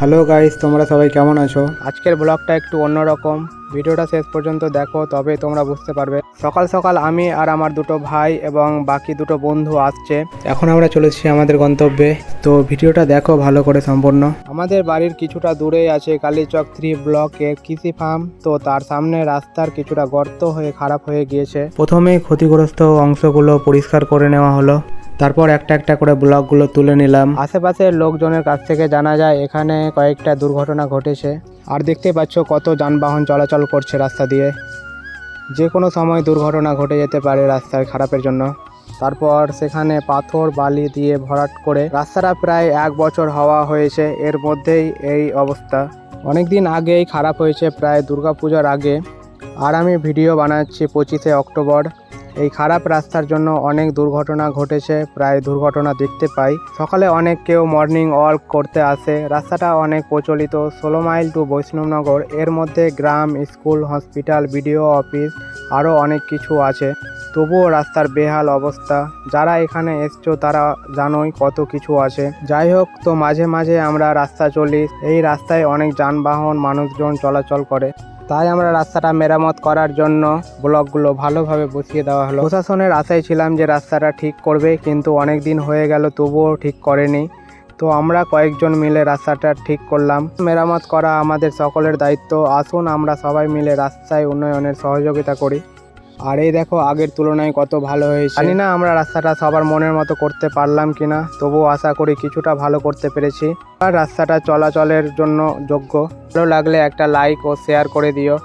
Hello guys, তোমরা সবাই কেমন আছো? আজকের ব্লগটা একটু অন্যরকম। ভিডিওটা শেষ পর্যন্ত দেখো, তবে তোমরা বুঝতে পারবে। সকাল সকাল আমি আর আমার দুটো ভাই এবং বাকি দুটো বন্ধু আসছে। এখন আমরা চলেছি আমাদের গন্তব্যে, তো ভিডিওটা দেখো ভালো করে সম্পূর্ণ। আমাদের বাড়ির কিছুটা দূরেই আছে কালীচক 3 ব্লকের কৃষি ফার্ম। তো তার সামনে রাস্তার কিছুটা গর্ত হয়ে খারাপ হয়ে গিয়েছে। প্রথমেই ক্ষতিগ্রস্ত অংশগুলো পরিষ্কার করে নেওয়া হলো, তারপর একটা একটা করে ব্লকগুলো তুলে নিলাম। আশেপাশের লোকজনের কাছ থেকে জানা যায় এখানে কয়েকটা দুর্ঘটনা ঘটেছে। আর দেখতে পাচ্ছ কত যানবাহন চলাচল করছে রাস্তা দিয়ে। যে কোনো সময় দুর্ঘটনা ঘটে যেতে পারে রাস্তার খারাপের জন্য। তারপর সেখানে পাথর বালি দিয়ে ভরাট করে রাস্তাটা প্রায় 1 বছর হওয়া হয়েছে, এর মধ্যেই এই অবস্থা। অনেক দিন আগেই খারাপ হয়েছে, প্রায় দুর্গাপূজার আগে। আর আমি ভিডিও বানাচ্ছি 25শে অক্টোবর। এই খারাপ রাস্তার জন্য অনেক দুর্ঘটনা ঘটেছে, প্রায় দুর্ঘটনা দেখতে পাই। সকালে অনেক কেউ মর্নিং ওয়াক করতে আসে। রাস্তাটা অনেক প্রচলিত, 16 মাইল টু বৈষ্ণবনগর। এর মধ্যে গ্রাম, স্কুল, হসপিটাল, বিডিও অফিস আরও অনেক কিছু আছে। তবুও রাস্তার বেহাল অবস্থা। যারা এখানে এসছো তারা জানোই কত কিছু আছে। যাই হোক, তো মাঝে মাঝে আমরা রাস্তা চলি। এই রাস্তায় অনেক যানবাহন মানুষজন চলাচল করে, তাই আমরা রাস্তাটা মেরামত করার জন্য ব্লকগুলো ভালোভাবে বসিয়ে দেওয়া হলো। প্রশাসনের আশায় ছিলাম যে রাস্তাটা ঠিক করবে, কিন্তু অনেক দিন হয়ে গেল তবুও ঠিক করেনি। তো আমরা কয়েকজন মিলে রাস্তাটা ঠিক করলাম। মেরামত করা আমাদের সকলের দায়িত্ব। আসুন আমরা সবাই মিলে রাস্তায় উন্নয়নের সহযোগিতা করি। আর এই দেখো আগের তুলনায় কত ভালো হয়েছে। জানি না আমরা রাস্তাটা সবার মনের মতো করতে পারলাম কিনা, তবুও আশা করি কিছুটা ভালো করতে পেরেছি। আর রাস্তাটা চলাচলের জন্য যোগ্য। ভালো লাগলে একটা লাইক ও শেয়ার করে দিও।